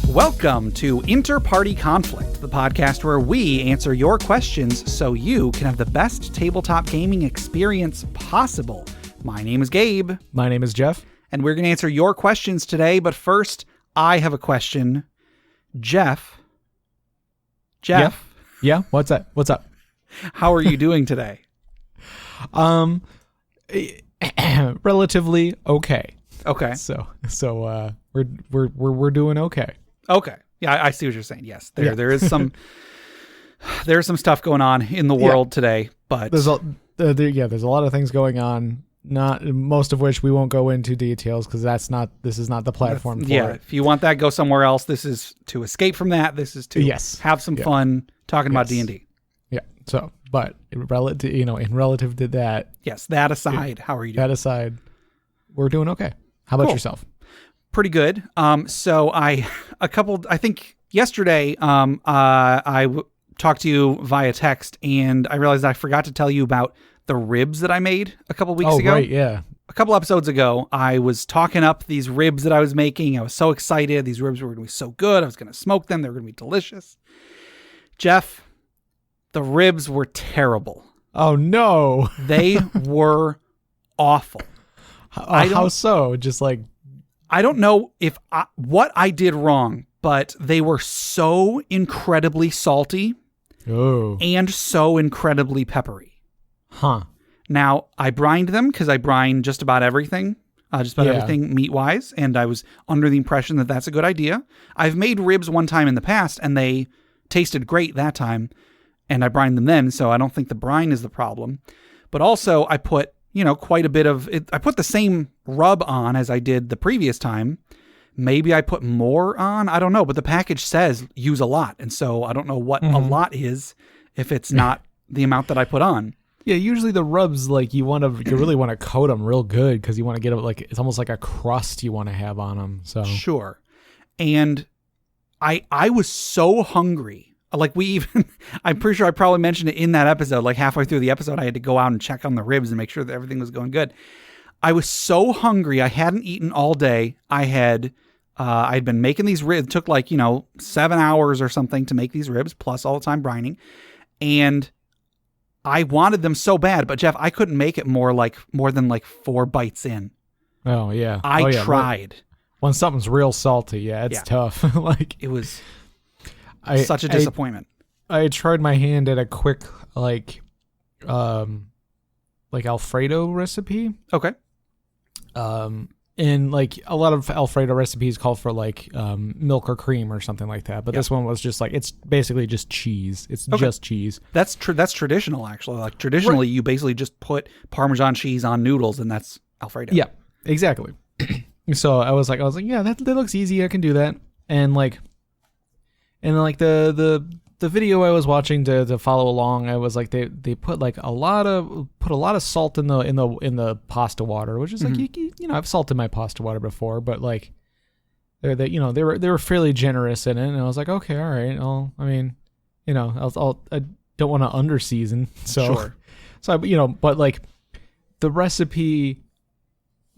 Welcome to InterPartyConflict, the podcast where we answer your questions so you can have the best tabletop gaming experience possible. My name is Gabe. My name is Jeff. And we're going to answer your questions today, but first, I have a question. Jeff? Yeah? What's up? How are you doing today? Relatively okay. Okay. So we're doing okay. Okay. Yeah, I see what you're saying. Yes. There is some stuff going on in the world today, but there's a lot of things going on, not most of which we won't go into details because this is not the platform for it. If you want that, go somewhere else. This is to escape from that. This is to have some fun talking about D&D. Yeah. So, but in relative to that, yes, that aside, how are you doing? That aside, we're doing okay. How about yourself? Pretty good. I think yesterday, I talked to you via text and I realized I forgot to tell you about the ribs that I made a couple weeks ago. Oh, right, yeah. A couple episodes ago, I was talking up these ribs that I was making. I was so excited. These ribs were going to be so good. I was going to smoke them. They were going to be delicious. Jeff, the ribs were terrible. Oh, no. They were awful. How so? Just like... I don't know what I did wrong, but they were so incredibly salty and so incredibly peppery. Huh. Now, I brined them because I brine just about everything, everything meat-wise, and I was under the impression that that's a good idea. I've made ribs one time in the past, and they tasted great that time, and I brined them then, so I don't think the brine is the problem. But also, I put quite a bit of it. I put the same rub on as I did the previous time. Maybe I put more on. I don't know, but the package says use a lot. And so I don't know what a lot is if it's not the amount that I put on. Yeah. Usually the rubs, like you really want to coat them real good because you want to get it it's almost like a crust you want to have on them. So sure. And I was so hungry. Like I'm pretty sure I probably mentioned it in that episode, like halfway through the episode, I had to go out and check on the ribs and make sure that everything was going good. I was so hungry. I hadn't eaten all day. I'd been making these ribs. It took 7 hours or something to make these ribs, plus all the time brining. And I wanted them so bad, but Jeff, I couldn't make it more than 4 bites in. Oh yeah. I tried. When something's real salty, it's tough. It was such a disappointment. I tried my hand at a quick Alfredo recipe. Okay. And a lot of Alfredo recipes call for milk or cream or something like that. But this one was just it's basically just cheese. It's just cheese. That's traditional actually. Like traditionally you basically just put Parmesan cheese on noodles and that's Alfredo. Yeah, exactly. So I was like, yeah, that looks easy. I can do that. And the video I was watching to follow along, I was like, they put a lot of salt in the pasta water, which is I've salted my pasta water before, but they were fairly generous in it, and I was like, okay, all right, I don't want to under season, so sure. So but the recipe.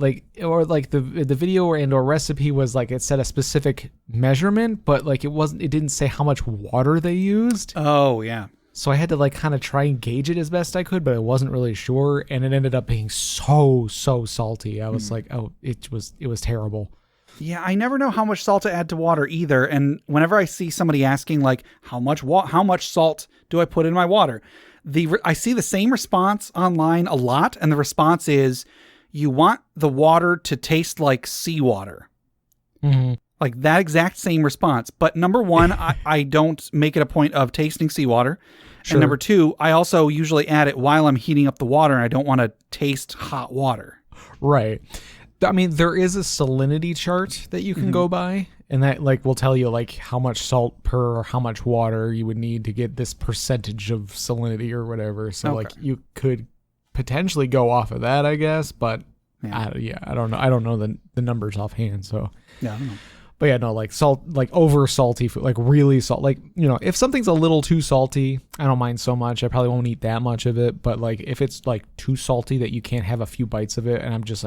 The video or recipe was it set a specific measurement, but it didn't say how much water they used. Oh yeah. So I had to kind of try and gauge it as best I could, but I wasn't really sure, and it ended up being so salty. I was it was terrible. Yeah, I never know how much salt to add to water either, and whenever I see somebody asking how much salt do I put in my water, I see the same response online a lot, and the response is, you want the water to taste like seawater. Mm-hmm. Like that exact same response. But number one, I don't make it a point of tasting seawater. Sure. And number two, I also usually add it while I'm heating up the water and I don't want to taste hot water. Right. I mean, there is a salinity chart that you can go by, and that will tell you how much salt per how much water you would need to get this percentage of salinity or whatever. So you could potentially go off of that, I guess, but I don't know. I don't know the numbers offhand. So yeah, I don't know. But yeah, no, salt, over salty food, really salt. If something's a little too salty, I don't mind so much. I probably won't eat that much of it. But if it's too salty that you can't have a few bites of it, and I'm just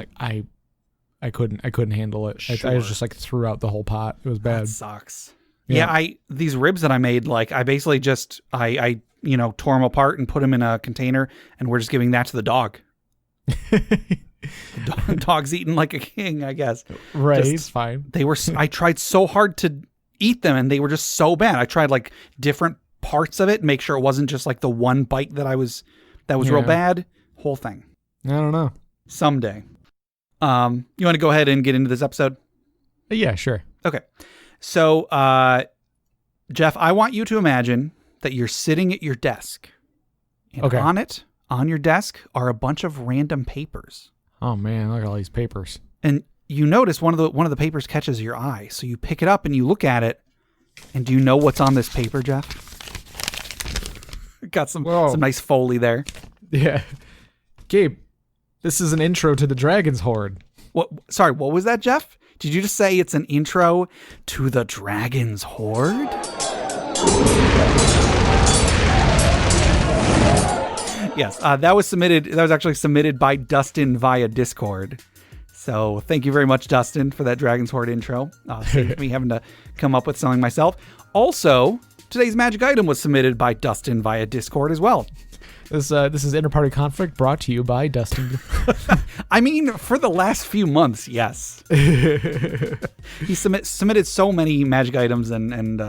I couldn't handle it. Sure. I was just like threw out the whole pot. It was bad. That sucks. Yeah, these ribs that I made, like I basically just I tore them apart and put them in a container, and we're just giving that to the dog. The dog's eating like a king, I guess. Right, he's fine. I tried so hard to eat them, and they were just so bad. I tried like different parts of it, make sure it wasn't just like the one bite that was real bad. Whole thing. I don't know. Someday. You want to go ahead and get into this episode? Yeah, sure. Okay. So, Jeff, I want you to imagine that you're sitting at your desk. And on your desk, are a bunch of random papers. Oh man, look at all these papers. And you notice one of the papers catches your eye. So you pick it up and you look at it. And do you know what's on this paper, Jeff? Got some nice Foley there. Yeah. Gabe, this is an intro to the Dragon's Horde. What? Sorry, what was that, Jeff? Did you just say it's an intro to the Dragon's Horde? Yes, that was submitted. That was actually submitted by Dustin via Discord. So thank you very much, Dustin, for that Dragon's Horde intro. Saved me having to come up with something myself. Also, today's magic item was submitted by Dustin via Discord as well. This is InterPartyConflict brought to you by Dustin. I mean, for the last few months, yes. He submitted so many magic items and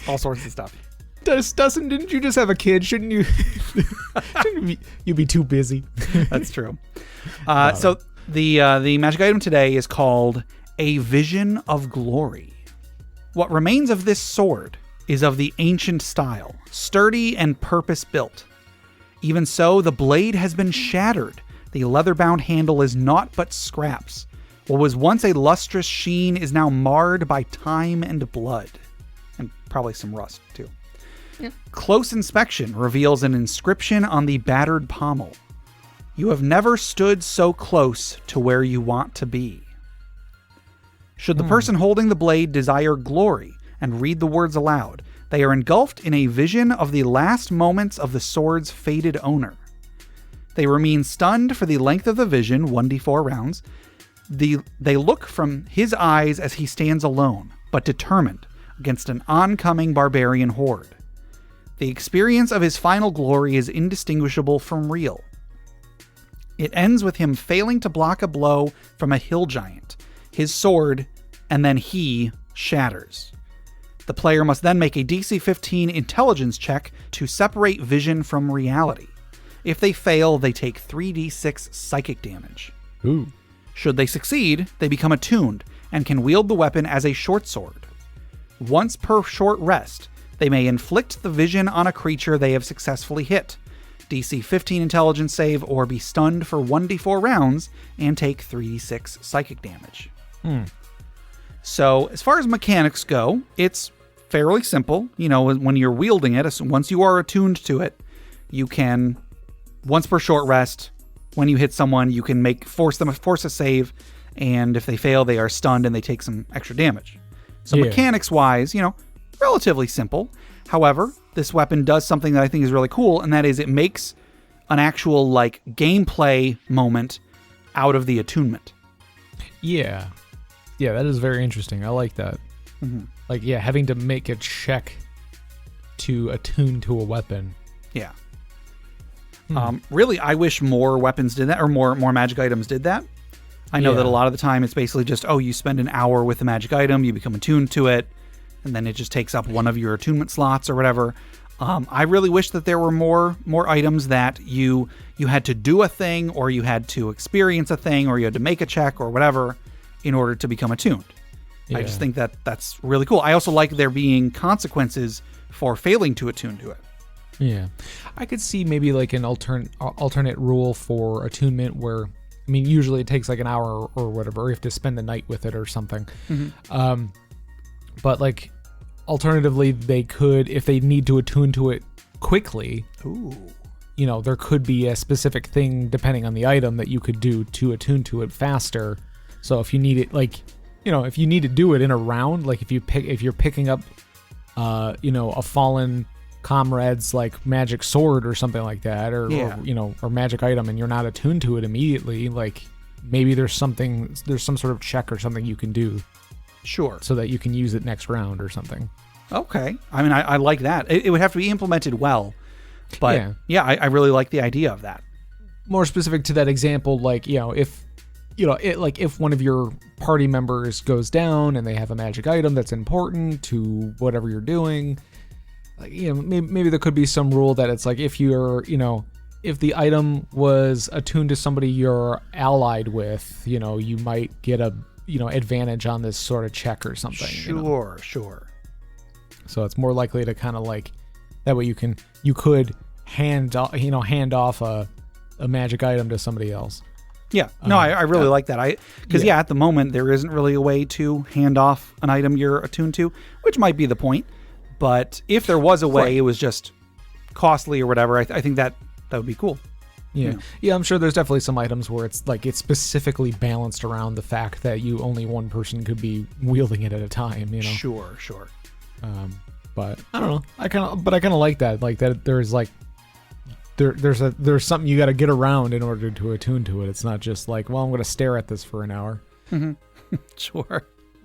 all sorts of stuff. Dustin, didn't you just have a kid? Shouldn't you? You be too busy. That's true. So the magic item today is called A Vision of Glory. What remains of this sword is of the ancient style, sturdy and purpose-built. Even so, the blade has been shattered. The leather-bound handle is naught but scraps. What was once a lustrous sheen is now marred by time and blood. And probably some rust, too. Yeah. Close inspection reveals an inscription on the battered pommel. You have never stood so close to where you want to be. Should the person holding the blade desire glory and read the words aloud, they are engulfed in a vision of the last moments of the sword's fated owner. They remain stunned for the length of the vision, 1d4 rounds. They look from his eyes as he stands alone, but determined, against an oncoming barbarian horde. The experience of his final glory is indistinguishable from real. It ends with him failing to block a blow from a hill giant, his sword, and then he shatters. The player must then make a DC 15 intelligence check to separate vision from reality. If they fail, they take 3d6 psychic damage. Ooh. Should they succeed, they become attuned and can wield the weapon as a short sword. Once per short rest, they may inflict the vision on a creature they have successfully hit, DC 15 intelligence save, or be stunned for 1d4 rounds and take 3d6 psychic damage. So, as far as mechanics go, it's fairly simple. You know, when you're wielding it, once you are attuned to it, you can, once per short rest, when you hit someone, you can force a save, and if they fail, they are stunned and they take some extra damage. So mechanics-wise, relatively simple. However, this weapon does something that I think is really cool, and that is it makes an actual, gameplay moment out of the attunement. Yeah. Yeah, that is very interesting. I like that. Mm-hmm. Having to make a check to attune to a weapon. Yeah. Really, I wish more weapons did that, or more magic items did that. I know that a lot of the time it's basically just, you spend an hour with the magic item, you become attuned to it, and then it just takes up one of your attunement slots or whatever. I really wish that there were more items that you had to do a thing, or you had to experience a thing, or you had to make a check or whatever in order to become attuned. Yeah. I just think that that's really cool. I also like there being consequences for failing to attune to it. Yeah. I could see maybe an alternate rule for attunement where, usually it takes an hour or whatever, or you have to spend the night with it or something. Mm-hmm. But alternatively, they could, if they need to attune to it quickly, there could be a specific thing depending on the item that you could do to attune to it faster. So if you need it, if you need to do it in a round, if you're picking up, a fallen comrade's magic sword or something like that, or magic item, and you're not attuned to it immediately, maybe there's some sort of check or something you can do. Sure. So that you can use it next round or something. Okay. I mean, I like that. It would have to be implemented well. But I really like the idea of that. More specific to that example, like, if one of your party members goes down and they have a magic item that's important to whatever you're doing, like, maybe there could be some rule that it's like if the item was attuned to somebody you're allied with, you might get a advantage on this sort of check or something. Sure. So it's more likely to kind of like that way you could hand off a magic item to somebody else. Yeah. No, I really like that. Because at the moment there isn't really a way to hand off an item you're attuned to, which might be the point. But if there was a way, it was just costly or whatever. I think that would be cool. Yeah. Yeah, I'm sure there's definitely some items where it's like it's specifically balanced around the fact that only one person could be wielding it at a time, Sure. But I don't know. I kind of like that. Like that there's like there's something you got to get around in order to attune to it. It's not just like, well, I'm going to stare at this for an hour. Mm-hmm. Sure.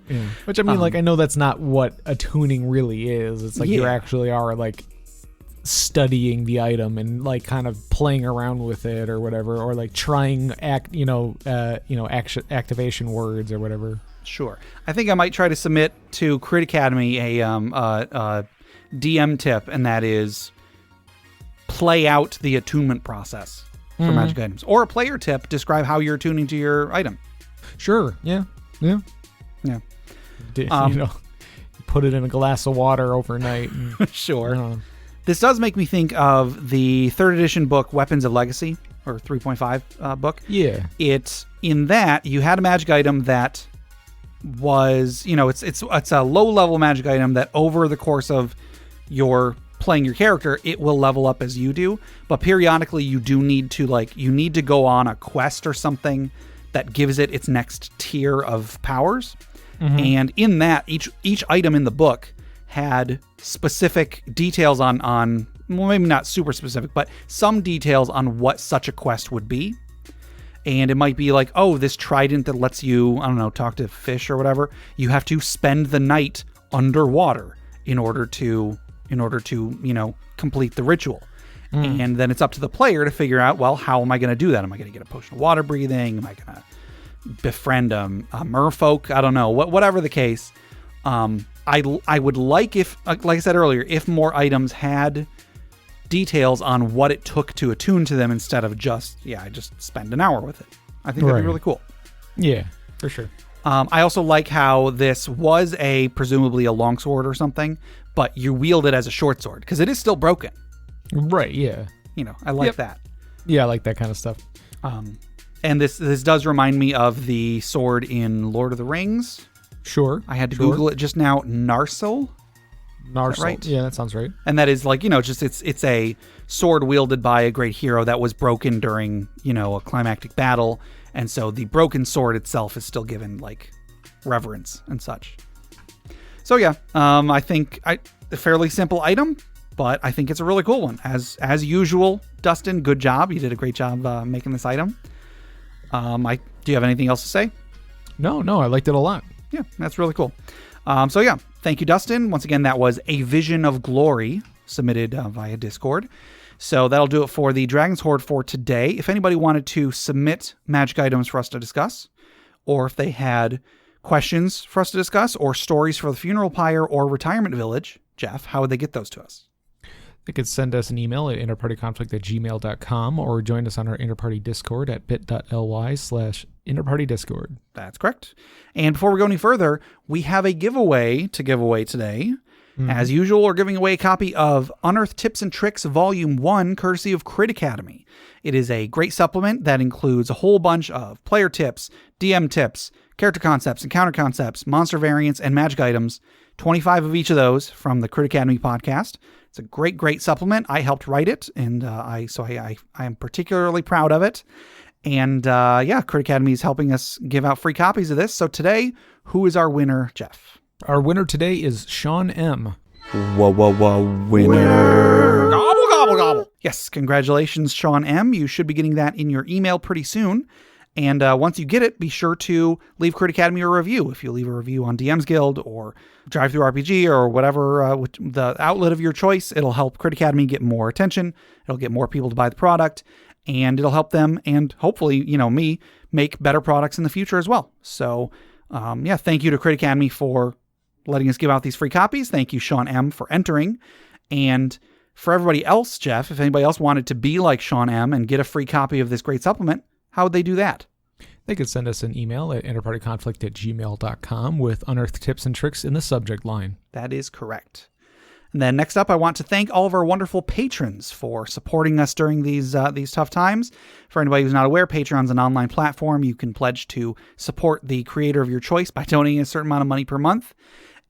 Yeah. Which I mean, like, I know that's not what attuning really is. It's like you actually are like studying the item and like kind of playing around with it or whatever, or like trying activation words or whatever. Sure. I think I might try to submit to Crit Academy a DM tip, and that is play out the attunement process for magic items. Or a player tip, describe how you're attuning to your item. Sure. Yeah. Put it in a glass of water overnight. And, sure. This does make me think of the 3rd edition book, Weapons of Legacy, or 3.5 book. Yeah. In that, you had a magic item that was, it's a low-level magic item that over the course of your playing your character, it will level up as you do. But periodically, you do need to go on a quest or something that gives it its next tier of powers. Mm-hmm. And in that, each item in the book had specific details on, well, maybe not super specific, but some details on what such a quest would be. And it might be like, oh, this trident that lets you, I don't know, talk to fish or whatever. You have to spend the night underwater in order to complete the ritual. And then it's up to the player to figure out, well, how am I going to do that? Am I going to get a potion of water breathing? Am I going to befriend a merfolk? I don't know. Whatever the case, I would like if, like I said earlier, if more items had details on what it took to attune to them instead of just spend an hour with it. I think that'd be really cool. Yeah, for sure. I also like how this was presumably a longsword or something, but you wield it as a short sword because it is still broken. Right, yeah. I like that. Yeah, I like that kind of stuff. And this does remind me of the sword in Lord of the Rings. Sure. I had to Google it just now. Narsil, right? Yeah, that sounds right. And that is like, it's a sword wielded by a great hero that was broken during, a climactic battle. And so the broken sword itself is still given like reverence and such. So yeah, I think a fairly simple item, but I think it's a really cool one. As usual, Dustin, good job. You did a great job making this item. Do you have anything else to say? No, I liked it a lot. Yeah, that's really cool. So yeah, thank you, Dustin. Once again, that was A Vision of Glory, submitted via Discord. So that'll do it for the Dragon's Hoard for today. If anybody wanted to submit magic items for us to discuss, or if they had questions for us to discuss, or stories for the funeral pyre or retirement village, Jeff, how would they get those to us? They could send us an email at interpartyconflict@gmail.com or join us on our Interparty Discord at bit.ly/interpartydiscord. That's correct. And before we go any further, we have a giveaway to give away today. Mm-hmm. As usual, we're giving away a copy of Unearthed Tips and Tricks Volume 1, courtesy of Crit Academy. It is a great supplement that includes a whole bunch of player tips, DM tips, character concepts, encounter concepts, monster variants, and magic items. 25 of each of those from the Crit Academy podcast. It's a great, great supplement. I helped write it, and I am particularly proud of it. And Crit Academy is helping us give out free copies of this. So today, who is our winner, Jeff? Our winner today is Sean M. Whoa, winner. Gobble, gobble, gobble. Yes, congratulations, Sean M. You should be getting that in your email pretty soon. And once you get it, be sure to leave Crit Academy a review. If you leave a review on DM's Guild or Drive Through RPG or whatever the outlet of your choice, it'll help Crit Academy get more attention. It'll get more people to buy the product, and it'll help them and hopefully, me make better products in the future as well. So, thank you to Crit Academy for letting us give out these free copies. Thank you, Sean M., for entering. And for everybody else, Jeff, if anybody else wanted to be like Sean M. and get a free copy of this great supplement, how would they do that? They could send us an email at InterPartyConflict@gmail.com with unearthed tips and tricks in the subject line. That is correct. And then next up, I want to thank all of our wonderful patrons for supporting us during these tough times. For anybody who's not aware, Patreon's an online platform. You can pledge to support the creator of your choice by donating a certain amount of money per month.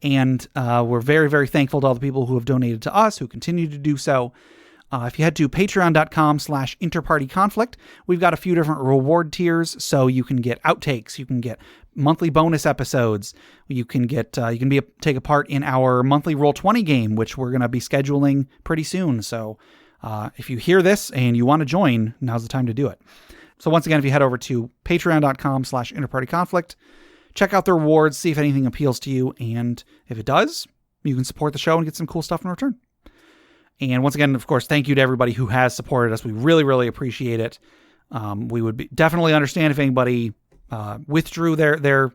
And we're very, very thankful to all the people who have donated to us, who continue to do so. If you head to patreon.com/InterPartyConflict, we've got a few different reward tiers. So you can get outtakes, you can get monthly bonus episodes, you can get take a part in our monthly Roll20 game, which we're going to be scheduling pretty soon. So if you hear this and you want to join, now's the time to do it. So once again, if you head over to patreon.com/InterPartyConflict, check out the rewards, see if anything appeals to you, and if it does, you can support the show and get some cool stuff in return. And once again, of course, thank you to everybody who has supported us. We really, really appreciate it. We would definitely understand if anybody withdrew their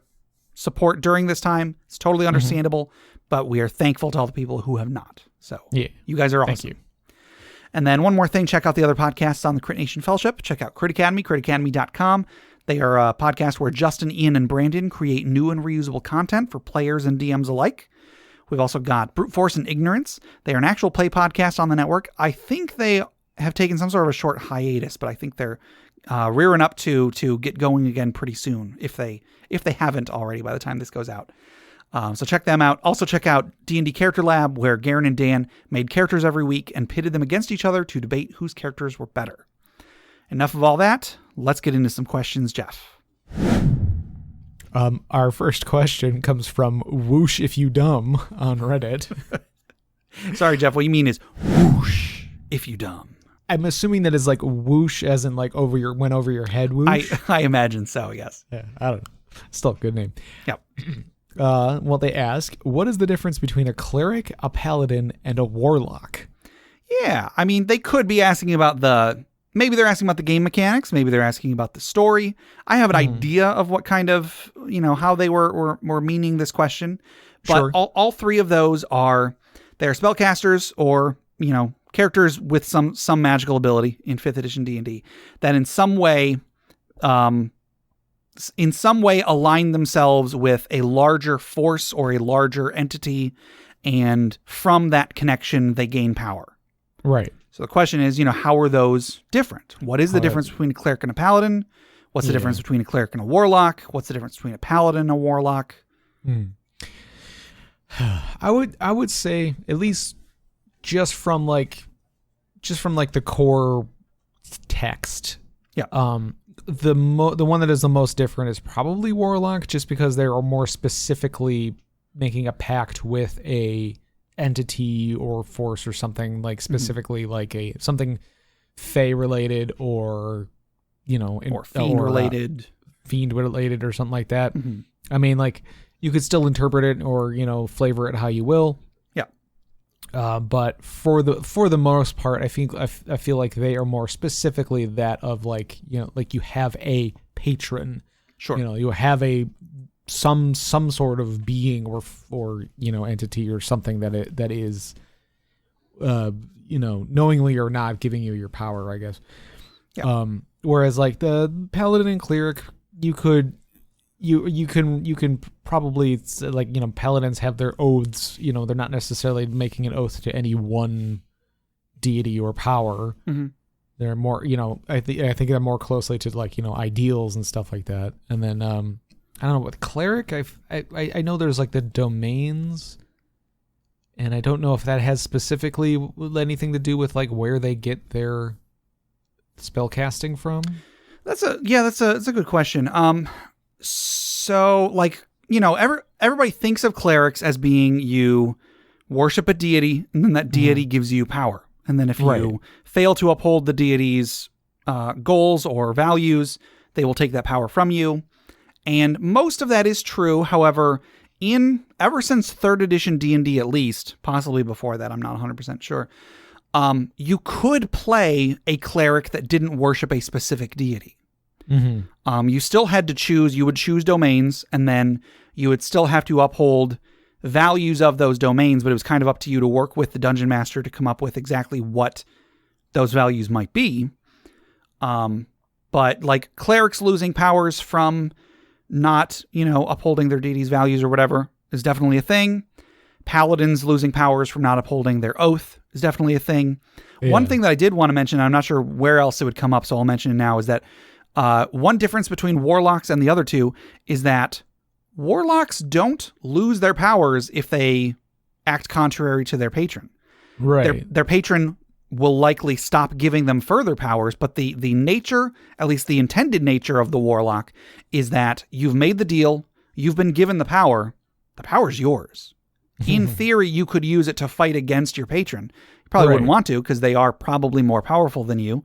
support during this time. It's totally understandable, but we are thankful to all the people who have not. So you guys are awesome. Thank you. And then one more thing, check out the other podcasts on the Crit Nation Fellowship. Check out Crit Academy, critacademy.com. They are a podcast where Justin, Ian, and Brandon create new and reusable content for players and DMs alike. We've also got Brute Force and Ignorance. They are an actual play podcast on the network. I think they have taken some sort of a short hiatus, but I think they're rearing up to get going again pretty soon, if they haven't already by the time this goes out. So check them out. Also check out D&D Character Lab, where Garen and Dan made characters every week and pitted them against each other to debate whose characters were better. Enough of all that. Let's get into some questions, Jeff. Our first question comes from Whoosh If You Dumb on Reddit. Sorry, Jeff. What you mean is whoosh if you dumb. I'm assuming that is like whoosh as in like went over your head whoosh. I imagine so, yes. Yeah, I don't know. Still a good name. Yep. Well, they ask, what is the difference between a cleric, a paladin, and a warlock? Yeah, I mean, they could be asking about maybe they're asking about the game mechanics. Maybe they're asking about the story. I have an idea of what kind of, how they were meaning this question. But Sure. all three of those they're spellcasters or, characters with some magical ability in 5th edition D&D that in some way align themselves with a larger force or a larger entity. And from that connection, they gain power. Right. So the question is, how are those different? What is the difference between a cleric and a paladin? What's the difference between a cleric and a warlock? What's the difference between a paladin and a warlock? I would say, at least just from the core text. Yeah. The one that is the most different is probably warlock, just because they are more specifically making a pact with a entity or force or something, like specifically like something Fey related or or fiend related or something like that. I mean, like, you could still interpret it or flavor it how you will. Yeah. But for the most part, I feel like they are more specifically that of like you have a patron. Sure. You have some sort of being or entity or something that is knowingly or not giving you your power, I guess. Yeah. Whereas like the paladin and cleric, you can probably, like, paladins have their oaths. They're not necessarily making an oath to any one deity or power. They're more, I think they're more closely to like ideals and stuff like that. And then I don't know, with cleric, I know there's like the domains, and I don't know if that has specifically anything to do with like where they get their spell casting from. they will take that power from you. And most of that is true. However, ever since 3rd edition D&D at least, possibly before that, I'm not 100% sure, you could play a cleric that didn't worship a specific deity. Mm-hmm. You still had to choose. You would choose domains, and then you would still have to uphold values of those domains, but it was kind of up to you to work with the dungeon master to come up with exactly what those values might be. But like clerics losing powers from not, upholding their deity's values or whatever is definitely a thing. Paladins losing powers from not upholding their oath is definitely a thing. Yeah. One thing that I did want to mention, I'm not sure where else it would come up, so I'll mention it now, is that one difference between warlocks and the other two is that warlocks don't lose their powers if they act contrary to their patron. Right. Their patron will likely stop giving them further powers, but the nature, at least the intended nature of the warlock, is that you've made the deal, you've been given the power's yours. In theory, you could use it to fight against your patron. You probably wouldn't want to, because they are probably more powerful than you,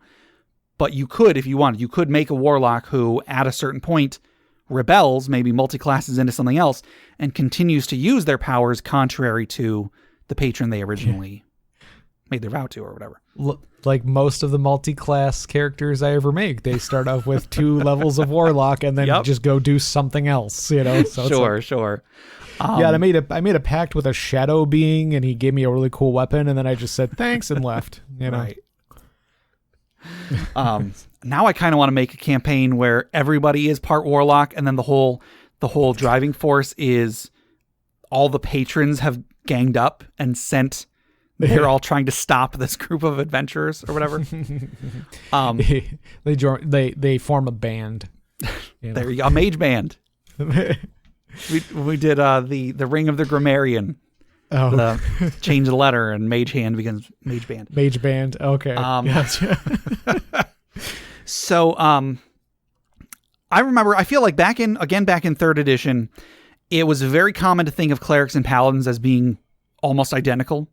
but you could, if you wanted, you could make a warlock who, at a certain point, rebels, maybe multi-classes into something else, and continues to use their powers contrary to the patron they originally made their vow to or whatever. Like most of the multi-class characters I ever make, they start off with 2 levels of warlock and then just go do something else, So Sure. I made a pact with a shadow being, and he gave me a really cool weapon, and then I just said thanks and left. Right. Now I kind of want to make a campaign where everybody is part warlock, and then the whole driving force is all the patrons have ganged up and sent. They're all trying to stop this group of adventurers or whatever. They form a band. There you go, a mage band. We did the Ring of the Grammarian. Oh, change the letter and mage hand becomes mage band. Mage band. Okay. Gotcha. So, I remember. I feel like back in 3rd edition, it was very common to think of clerics and paladins as being almost identical.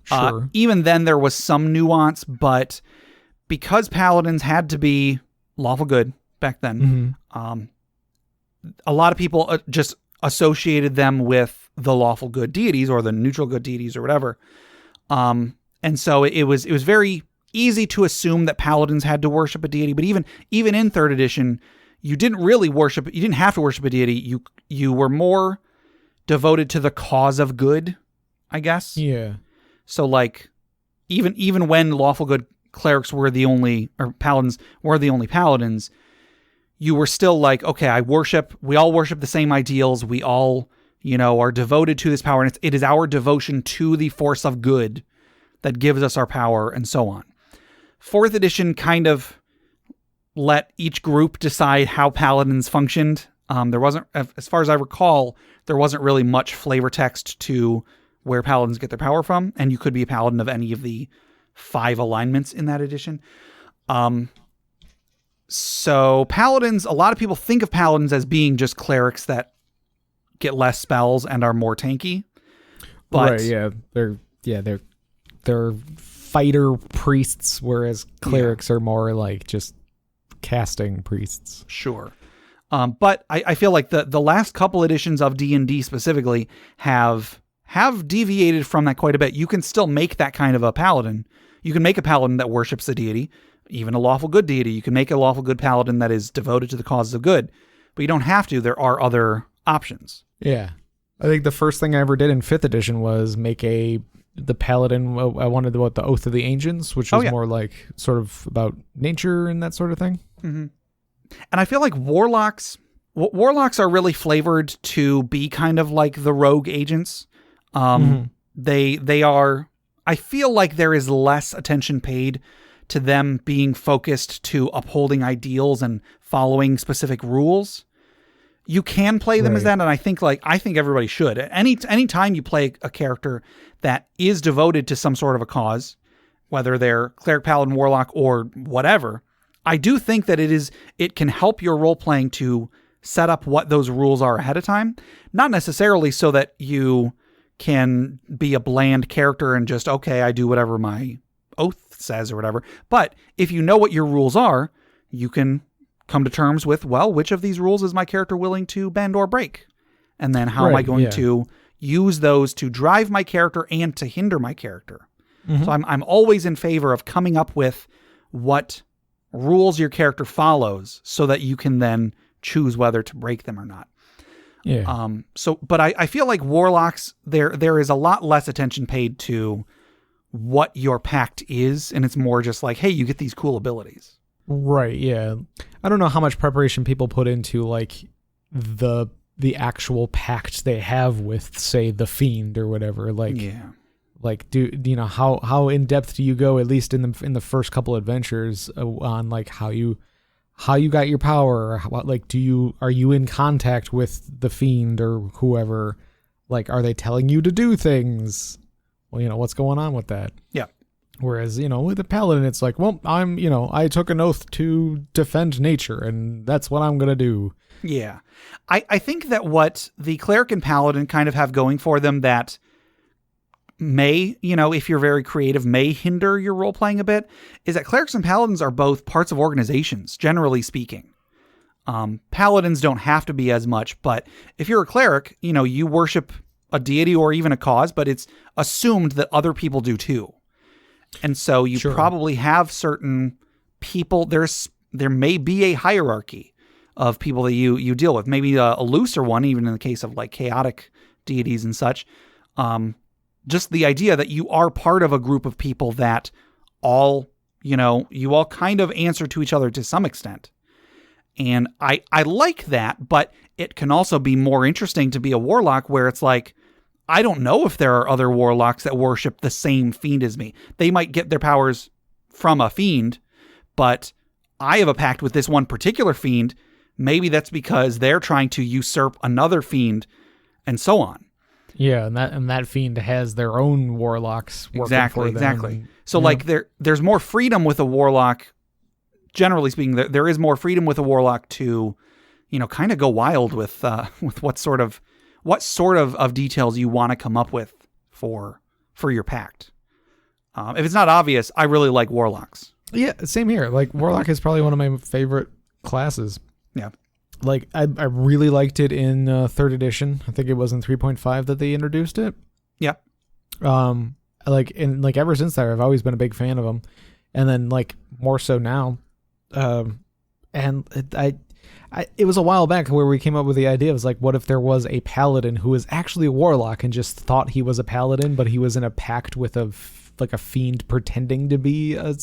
Sure. Even then, there was some nuance, but because paladins had to be lawful good back then, a lot of people just associated them with the lawful good deities or the neutral good deities or whatever. And so it was very easy to assume that paladins had to worship a deity. But even in 3rd edition, you didn't have to worship a deity. You were more devoted to the cause of good, I guess. Yeah. So like even when lawful good clerics were or paladins were the only paladins, you were still like, okay, we all worship the same ideals. We all, are devoted to this power. And it is our devotion to the force of good that gives us our power and so on. 4th edition kind of let each group decide how paladins functioned. There wasn't, as far as I recall, there wasn't really much flavor text to where paladins get their power from. And you could be a paladin of any of the 5 alignments in that edition. So paladins, a lot of people think of paladins as being just clerics that get less spells and are more tanky. But they're fighter priests, whereas clerics are more like just casting priests. Sure. But I feel like the last couple editions of D&D specifically have deviated from that quite a bit. You can still make that kind of a paladin. You can make a paladin that worships the deity, even a lawful good deity. You can make a lawful good paladin that is devoted to the causes of good, but you don't have to. There are other options. Yeah. I think the first thing I ever did in 5th edition was make the paladin. I wanted the Oath of the Ancients, which was more like sort of about nature and that sort of thing. Mm-hmm. And I feel like warlocks are really flavored to be kind of like the rogue agents. They are, I feel like there is less attention paid to them being focused to upholding ideals and following specific rules. You can play them as that, and I think everybody should. Any time you play a character that is devoted to some sort of a cause, whether they're cleric, paladin, warlock, or whatever, I do think that it can help your role playing to set up what those rules are ahead of time. Not necessarily so that you can be a bland character and just, okay, I do whatever my oath says or whatever. But if you know what your rules are, you can come to terms with, well, which of these rules is my character willing to bend or break? And then how am I going to use those to drive my character and to hinder my character? Mm-hmm. So I'm always in favor of coming up with what rules your character follows so that you can then choose whether to break them or not. Yeah. But I feel like Warlocks, there is a lot less attention paid to what your pact is, and it's more just like, hey, you get these cool abilities. Right, yeah. I don't know how much preparation people put into like the actual pact they have with, say, the Fiend or whatever. Like, yeah. Like, do you know how in depth do you go, at least in the first couple adventures, on like how you got your power? Or how, like, are you in contact with the Fiend or whoever? Like, are they telling you to do things? Well, what's going on with that? Yeah. Whereas, with the Paladin, it's like, well, I took an oath to defend nature, and that's what I'm gonna do. Yeah, I think that what the Cleric and Paladin kind of have going for them that may, if you're very creative, may hinder your role-playing a bit, is that Clerics and Paladins are both parts of organizations, generally speaking. Paladins don't have to be as much, but if you're a Cleric, you worship a deity or even a cause, but it's assumed that other people do too. And so you probably have certain people, there may be a hierarchy of people that you deal with, maybe a looser one, even in the case of like chaotic deities and such. Just the idea that you are part of a group of people that all, you all kind of answer to each other to some extent. And I like that, but it can also be more interesting to be a warlock where it's like, I don't know if there are other warlocks that worship the same fiend as me. They might get their powers from a fiend, but I have a pact with this one particular fiend. Maybe that's because they're trying to usurp another fiend and so on. Yeah, and that fiend has their own warlocks working for them. Exactly. So like there's more freedom with a warlock. Generally speaking, there is more freedom with a warlock to, kind of go wild with what sort of details you want to come up with for your pact. If it's not obvious, I really like warlocks. Yeah, same here. Like, warlock is probably one of my favorite classes. Yeah. Like, I really liked it in 3rd edition. I think it was in 3.5 that they introduced it. Yeah. Ever since that, I've always been a big fan of them. And then, like, more so now. It was a while back where we came up with the idea. It was like, what if there was a paladin who was actually a warlock and just thought he was a paladin, but he was in a pact with a fiend pretending to be a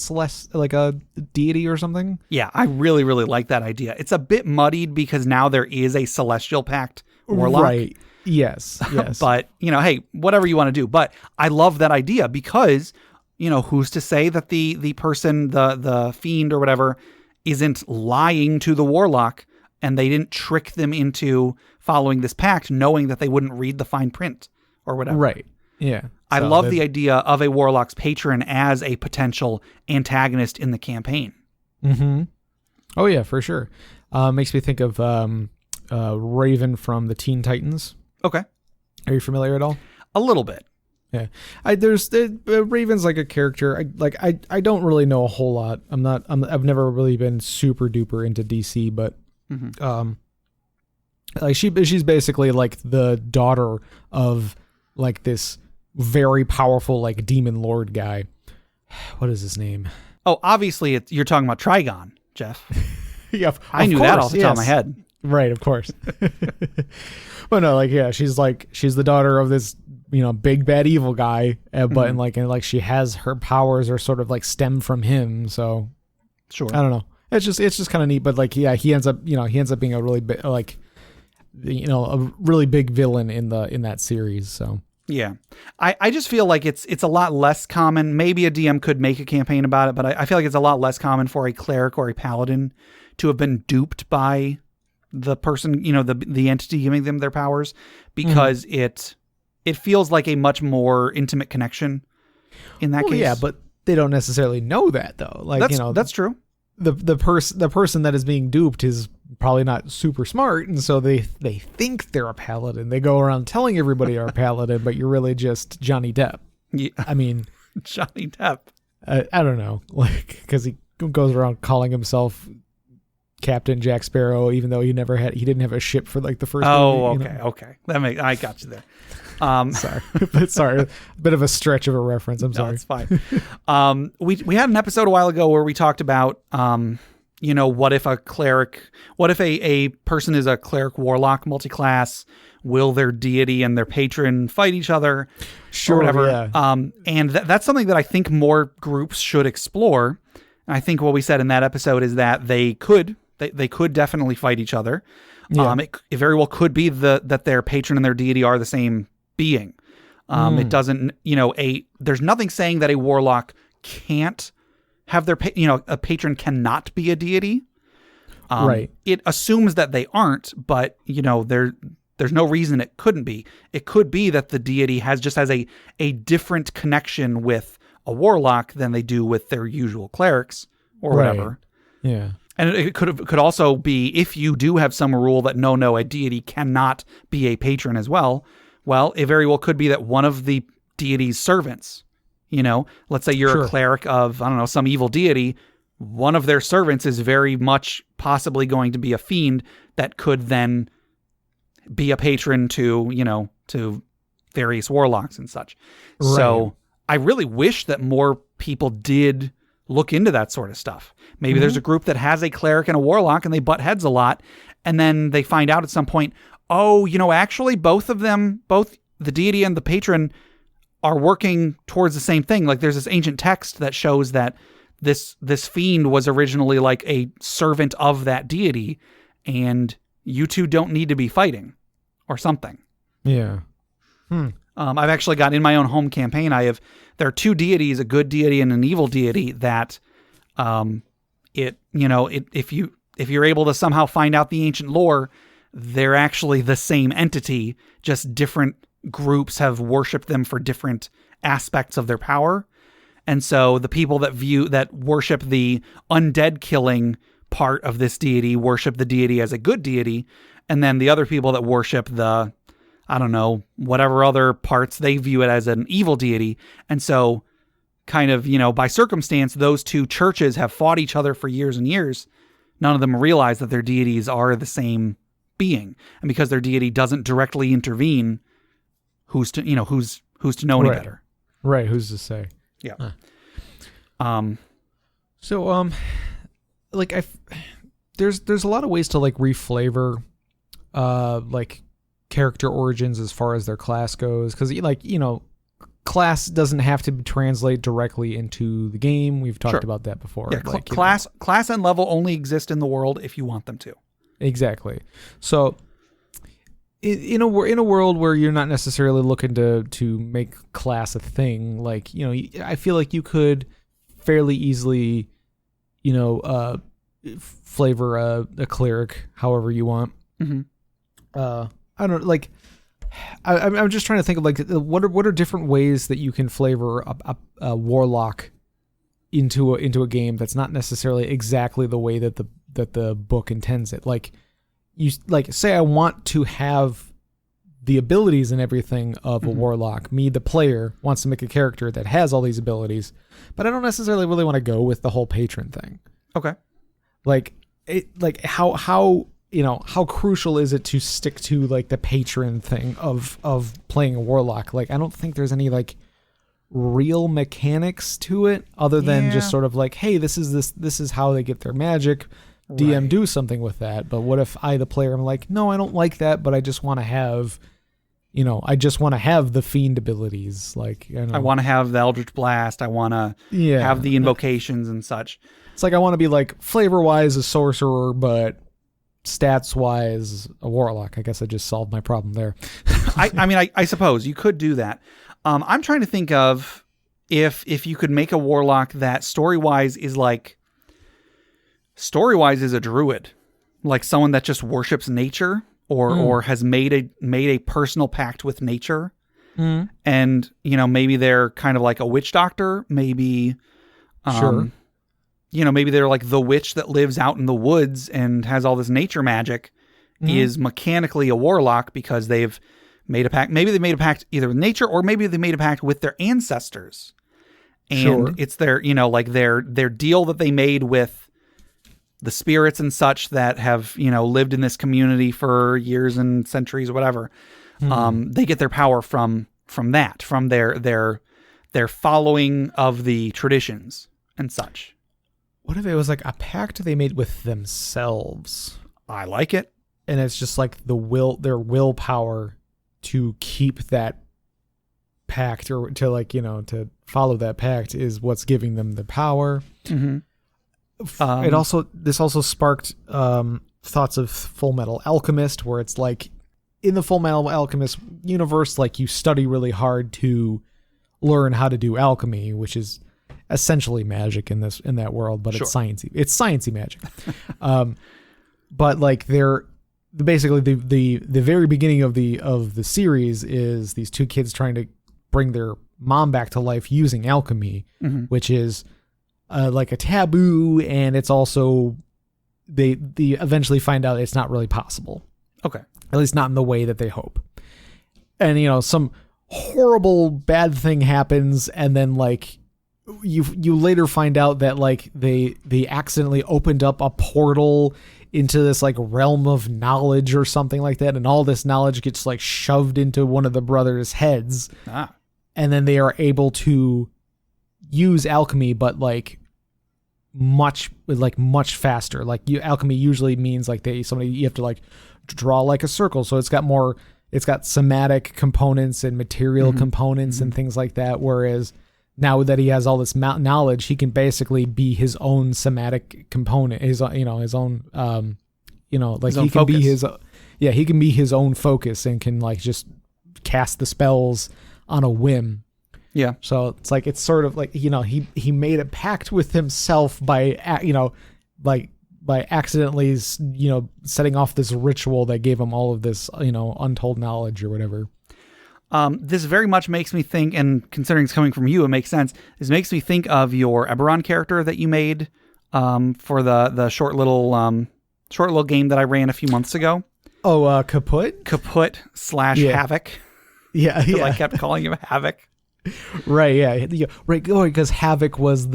deity or something? Yeah, I really, really like that idea. It's a bit muddied because now there is a celestial pact warlock. Right. Yes. But, hey, whatever you want to do. But I love that idea because, who's to say that the person, the fiend or whatever, isn't lying to the warlock and they didn't trick them into following this pact knowing that they wouldn't read the fine print or whatever. Right. Yeah. I love the idea of a warlock's patron as a potential antagonist in the campaign. Mm-hmm. Oh, yeah, for sure. Makes me think of Raven from the Teen Titans. Okay. Are you familiar at all? A little bit. Yeah. Raven's like a character. I don't really know a whole lot. I've never really been super duper into DC, but she's basically like the daughter of like this very powerful like demon lord guy. What is his name? Oh, obviously you're talking about Trigon, Jeff. Yeah, I knew that off the top of my head. Right, of course. But no, she's the daughter of this, big bad evil guy, but she has her powers are sort of like stem from him. So sure, I don't know. It's just kind of neat. But he ends up being a really big a really big villain in that series. So yeah, I just feel like it's a lot less common. Maybe a DM could make a campaign about it, but I feel like it's a lot less common for a cleric or a paladin to have been duped by the person, the entity giving them their powers, because it feels like a much more intimate connection in that case. Yeah, but they don't necessarily know that though. That's true. The person that is being duped is probably not super smart, and so they think they're a paladin. They go around telling everybody they're a paladin, but you're really just Johnny Depp. Yeah. I mean, Johnny Depp. I don't know, because he goes around calling himself Captain Jack Sparrow, even though he didn't have a ship for like the first. movie, okay. I got you there. Sorry, a bit of a stretch of a reference. I'm sorry. It's fine. We had an episode a while ago where we talked about, what if a person is a cleric warlock multiclass? Will their deity and their patron fight each other? Sure, or whatever. Yeah. And that's something that I think more groups should explore. And I think what we said in that episode is that they could definitely fight each other. Yeah. It very well could be that their patron and their deity are the same being. It doesn't, there's nothing saying that a warlock can't have their, a patron cannot be a deity. Right. It assumes that they aren't, but there's no reason it couldn't be. It could be that the deity has a different connection with a warlock than they do with their usual clerics or whatever. Yeah. And it could also be, if you do have some rule that no, a deity cannot be a patron as well. Well, it very well could be that one of the deity's servants, let's say you're a cleric of, I don't know, some evil deity. One of their servants is very much possibly going to be a fiend that could then be a patron to various warlocks and such. Right. So I really wish that more people did look into that sort of stuff. Maybe there's a group that has a cleric and a warlock and they butt heads a lot. And then they find out at some point, actually both of them, both the deity and the patron, are working towards the same thing. Like there's this ancient text that shows that this fiend was originally like a servant of that deity, and you two don't need to be fighting or something. Yeah. I've actually got in my own home campaign, there are two deities, a good deity and an evil deity that, if you're able to somehow find out the ancient lore, they're actually the same entity, just different groups have worshipped them for different aspects of their power. And so the people that worship the undead killing part of this deity worship the deity as a good deity. And then the other people that worship the, I don't know, whatever other parts, they view it as an evil deity. And so kind of, by circumstance, those two churches have fought each other for years and years. None of them realize that their deities are the same being. And because their deity doesn't directly intervene, who's to know any better? Right. Who's to say? Yeah. There's a lot of ways to like reflavor, like character origins as far as their class goes. Cause class doesn't have to translate directly into the game. We've talked about that before. Yeah. Class and level only exist in the world if you want them to. Exactly. So in a world where you're not necessarily looking to make class a thing, like, I feel like you could fairly easily, flavor a cleric however you want. Mm-hmm. I don't like. I'm just trying to think of like what are different ways that you can flavor a warlock into a game that's not necessarily exactly the way that the book intends it. Like you say I want to have the abilities and everything of a warlock. Me, the player, wants to make a character that has all these abilities, but I don't necessarily really want to go with the whole patron thing. Okay. How crucial is it to stick to like the patron thing of playing a warlock? Like, I don't think there's any like real mechanics to it other than just sort of like, hey, this is how they get their magic. DM do something with that. But what if I, the player, am like, no, I don't like that, but I just want to have, the fiend abilities. Like, I want to have the Eldritch Blast. I want to have the invocations and such. It's like I want to be like flavor-wise a sorcerer, but stats-wise a warlock. I guess I just solved my problem there. I suppose you could do that. I'm trying to think of if you could make a warlock that story-wise is a druid, like someone that just worships nature or has made a personal pact with nature. And maybe they're kind of like a witch doctor, maybe maybe they're like the witch that lives out in the woods and has all this nature magic is mechanically a warlock because they've made a pact. Maybe they made a pact either with nature or maybe they made a pact with their ancestors. And it's their, their deal that they made with the spirits and such that have, lived in this community for years and centuries or whatever. They get their power from that, from their following of the traditions and such. What if it was like a pact they made with themselves? I like it. And it's just like their willpower to keep that pact, or to to follow that pact, is what's giving them the power. Mm-hmm. This also sparked thoughts of Full Metal Alchemist, where it's like in the Full Metal Alchemist universe, like you study really hard to learn how to do alchemy, which is essentially magic in that world, but it's sciencey. It's sciencey magic. But like they're basically the very beginning of the series is these two kids trying to bring their mom back to life using alchemy, which is like a taboo, and it's also they eventually find out it's not really possible. Okay. At least not in the way that they hope. And some horrible bad thing happens, and then like you later find out that like they accidentally opened up a portal into this like realm of knowledge or something like that, and all this knowledge gets like shoved into one of the brothers' heads. And then they are able to use alchemy, but like much faster. Like alchemy usually means like you have to like draw like a circle, so it's got somatic components and material components and things like that, whereas now that he has all this knowledge, he can basically be his own somatic component, his own he can be his own focus and can like just cast the spells on a whim. Yeah. So it's like, it's sort of like, he made a pact with himself by accidentally, setting off this ritual that gave him all of this, untold knowledge or whatever. This very much makes me think, and considering it's coming from you, it makes sense. This makes me think of your Eberron character that you made for the short little game that I ran a few months ago. Oh, Kaput? Kaput / Havoc. Yeah. I kept calling him Havoc. Right, yeah. Right, because Havoc was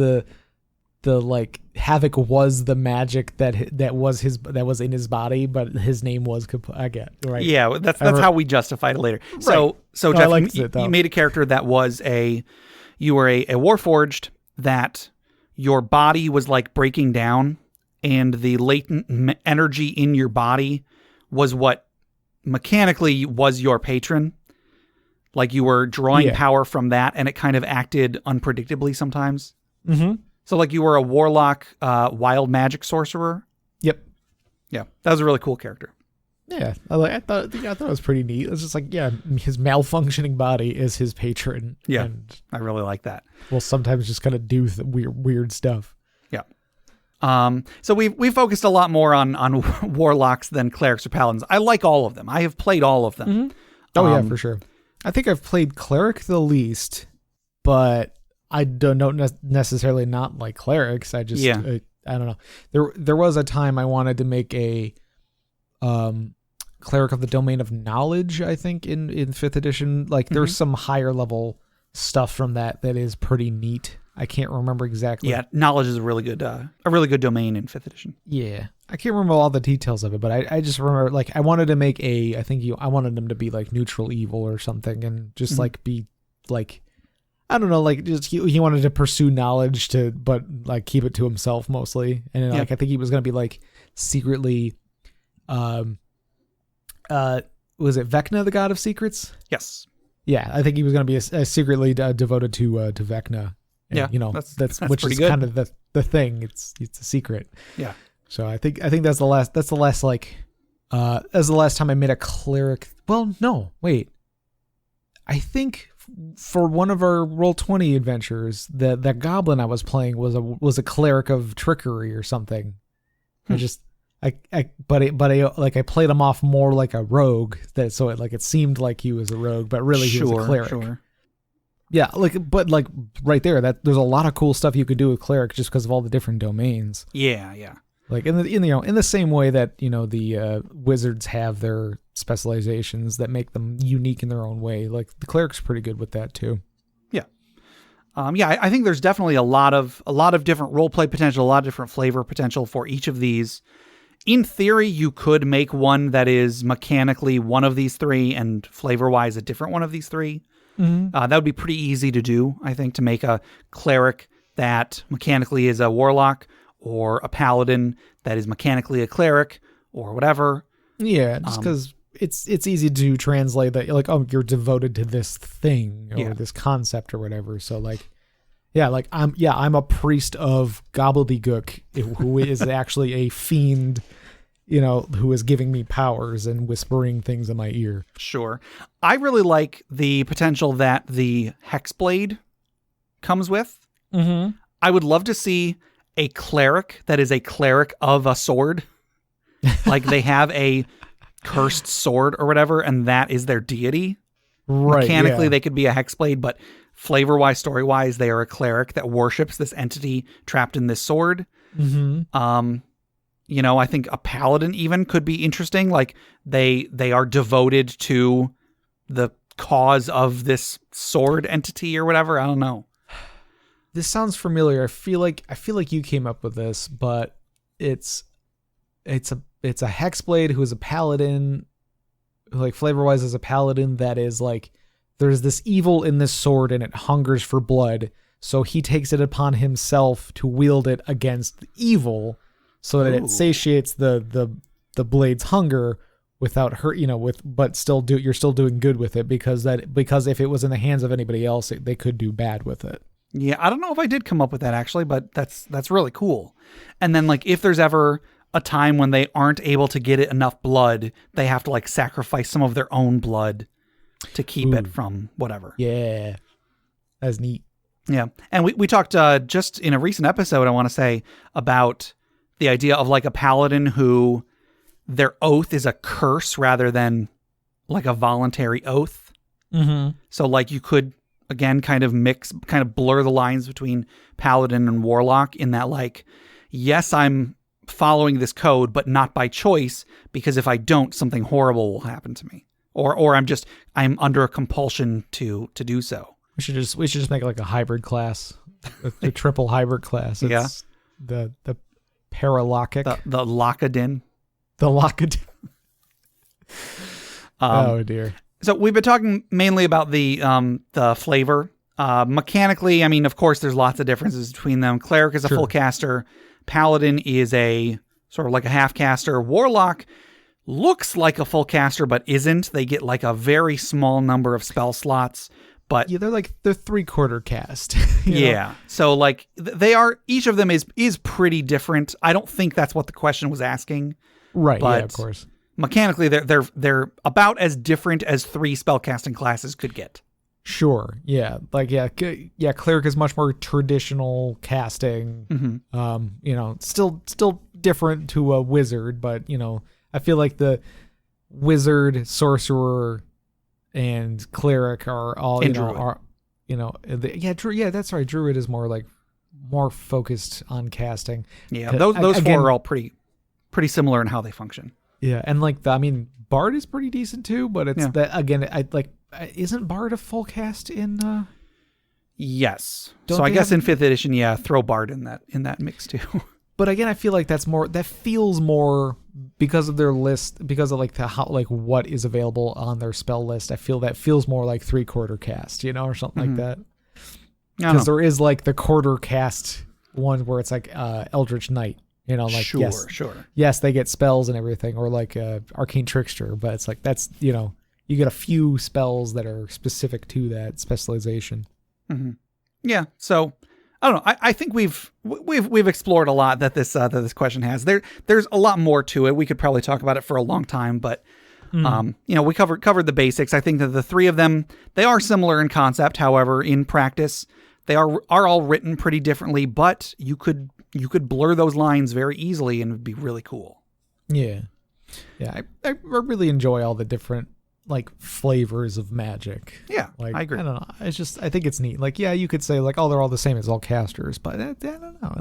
Havoc was the magic that was in his body, but his name was Kaput. I get right. Yeah, that's how we justified it later. So Jeff, you made a character that was you were a warforged that your body was like breaking down, and the latent energy in your body was what mechanically was your patron. Like you were drawing power from that, and it kind of acted unpredictably sometimes. Mm-hmm. So like you were a warlock, wild magic sorcerer. Yep. Yeah, that was a really cool character. Yeah, I thought it was pretty neat. It was just like, his malfunctioning body is his patron. Yeah, and I really like that. We'll sometimes just kind of do weird stuff. Yeah. So we focused a lot more on warlocks than clerics or paladins. I like all of them. I have played all of them. Mm-hmm. Oh yeah, for sure. I think I've played cleric the least, but I don't necessarily not like clerics. I just I don't know. There was a time I wanted to make a cleric of the domain of knowledge. I think in 5th edition, like there's some higher level stuff from that is pretty neat. I can't remember exactly. Yeah, knowledge is a really good domain in 5th edition. Yeah, I can't remember all the details of it, but I just remember like I wanted to make I wanted them to be like neutral evil or something, and just like be like, I don't know, like just he wanted to pursue knowledge but like keep it to himself mostly, and like I think he was gonna be like secretly, was it Vecna, the god of secrets? Yes. Yeah, I think he was gonna be secretly devoted to Vecna. And, that's which is good. Kind of the thing. It's a secret. Yeah. So I think that's the last like that's the last time I made a cleric. Well, no, wait. I think for one of our Roll20 adventures, the goblin I was playing was a cleric of trickery or something. I played him off more like a rogue, so it seemed like he was a rogue, but really he was a cleric. Sure. Yeah, but right there, there's a lot of cool stuff you could do with cleric just because of all the different domains. Yeah. Like in the same way that the wizards have their specializations that make them unique in their own way. Like the cleric's pretty good with that too. Yeah. I think there's definitely a lot of different roleplay potential, a lot of different flavor potential for each of these. In theory, you could make one that is mechanically one of these three and flavor-wise a different one of these three. Mm-hmm. That would be pretty easy to do, I think, to make a cleric that mechanically is a warlock, or a paladin that is mechanically a cleric, or whatever. Yeah, just because it's easy to translate that, like, oh, you're devoted to this thing or this concept or whatever. So like, I'm a priest of gobbledygook who is actually a fiend, who is giving me powers and whispering things in my ear. Sure. I really like the potential that the Hexblade comes with. Mm-hmm. I would love to see a cleric that is a cleric of a sword. Like they have a cursed sword or whatever, and that is their deity. Right. Mechanically, they could be a hexblade, but flavor-wise, story-wise, they are a cleric that worships this entity trapped in this sword. Mm-hmm. I think a paladin even could be interesting. Like they are devoted to the cause of this sword entity or whatever. I don't know. This sounds familiar. I feel like you came up with this, but it's a hexblade who is a paladin, who, like, flavor-wise is a paladin that is like, there's this evil in this sword and it hungers for blood, so he takes it upon himself to wield it against the evil so that it satiates the blade's hunger without hurt, but you're still doing good with it because if it was in the hands of anybody else, they could do bad with it. Yeah, I don't know if I did come up with that actually, but that's really cool. And then, like, if there's ever a time when they aren't able to get it enough blood, they have to, like, sacrifice some of their own blood to keep it from whatever. Yeah. That's neat. Yeah. And we talked just in a recent episode, I want to say, about the idea of, like, a paladin who their oath is a curse rather than like a voluntary oath. Mm-hmm. So, like, you could, again, kind of blur the lines between paladin and warlock in that, like, yes, I'm following this code, but not by choice, because if I don't, something horrible will happen to me. Or I'm under a compulsion to do so. We should just make like a hybrid class, a triple hybrid class. It's the paralocic, the Lockadin. The Lockadin. Oh dear. So we've been talking mainly about the flavor. Mechanically, I mean, of course, there's lots of differences between them. Cleric is a full caster. Paladin is a sort of like a half caster. Warlock looks like a full caster, but isn't. They get like a very small number of spell slots. But yeah, they're 3/4 cast. Yeah. So like each of them is pretty different. I don't think that's what the question was asking. Right. But yeah, of course. Mechanically, they're about as different as 3 spellcasting classes could get. Sure. Yeah. Like, yeah. Cleric is much more traditional casting. Mm-hmm. Still different to a wizard, but I feel like the wizard, sorcerer, and cleric are all druid. That's right. Druid is more focused on casting. Yeah, those four are all pretty similar in how they function. Yeah, and Bard is pretty decent too, but it's that again. Isn't Bard a full cast in? Yes. So I guess in 5th edition, throw Bard in that mix too. But again, I feel like that feels more because of their list, because of what is available on their spell list. I feel that feels more like 3/4 cast, or something like that. Because there is like the quarter cast one where it's like Eldritch Knight, Sure. Yes, they get spells and everything, or like Arcane Trickster, but it's like that's you get a few spells that are specific to that specialization. Mm-hmm. Yeah, so I don't know. I think we've explored a lot that this question has. There's a lot more to it. We could probably talk about it for a long time, but we covered the basics. I think that the 3 of them, they are similar in concept. However, in practice, they are all written pretty differently. But you could blur those lines very easily, and it'd be really cool. Yeah. I really enjoy all the different flavors of magic. Yeah, I agree. I don't know. I think it's neat. You could say they're all the same as all casters, but I don't know.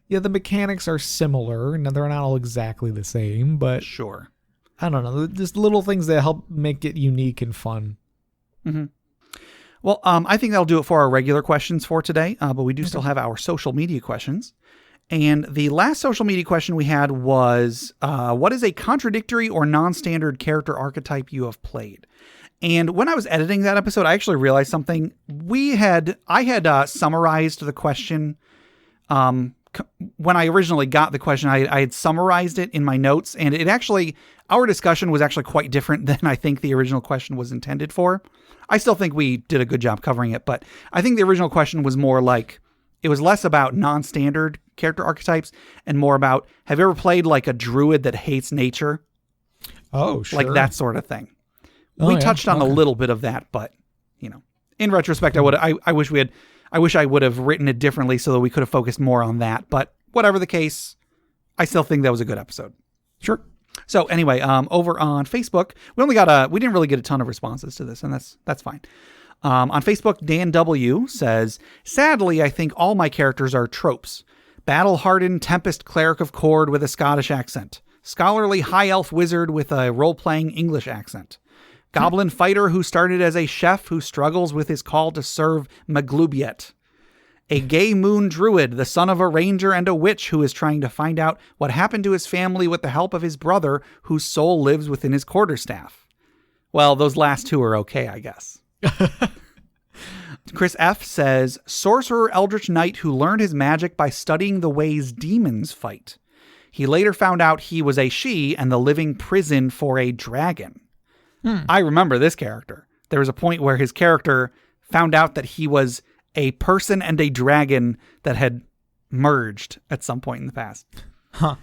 The mechanics are similar, and they're not all exactly the same, but sure. I don't know. Just little things that help make it unique and fun. Mm-hmm. Well, I think that'll do it for our regular questions for today, but we do still have our social media questions. And the last social media question we had was, what is a contradictory or non-standard character archetype you have played? And when I was editing that episode, I actually realized something. I had summarized the question. When I originally got the question, I had summarized it in my notes, and our discussion was actually quite different than I think the original question was intended for. I still think we did a good job covering it, but I think the original question was more like, it was less about non-standard character archetypes and more about, have you ever played like a druid that hates nature? Oh, sure. Like that sort of thing. We touched on a little bit of that, but in retrospect, I wish I would have written it differently so that we could have focused more on that. But whatever the case, I still think that was a good episode. Sure. So anyway, over on Facebook, we didn't really get a ton of responses to this, and that's fine. On Facebook, Dan W says, sadly, I think all my characters are tropes. Battle-hardened Tempest Cleric of Cord with a Scottish accent. Scholarly High Elf Wizard with a role-playing English accent. Goblin Fighter who started as a chef who struggles with his call to serve Maglubiet. A gay moon druid, the son of a ranger and a witch who is trying to find out what happened to his family with the help of his brother whose soul lives within his quarterstaff. Well, those last two are okay, I guess. Chris F. says, Sorcerer Eldritch Knight who learned his magic by studying the ways demons fight. He later found out he was a she and the living prison for a dragon. I remember this character. There was a point where his character found out that he was a person and a dragon that had merged at some point in the past. Huh.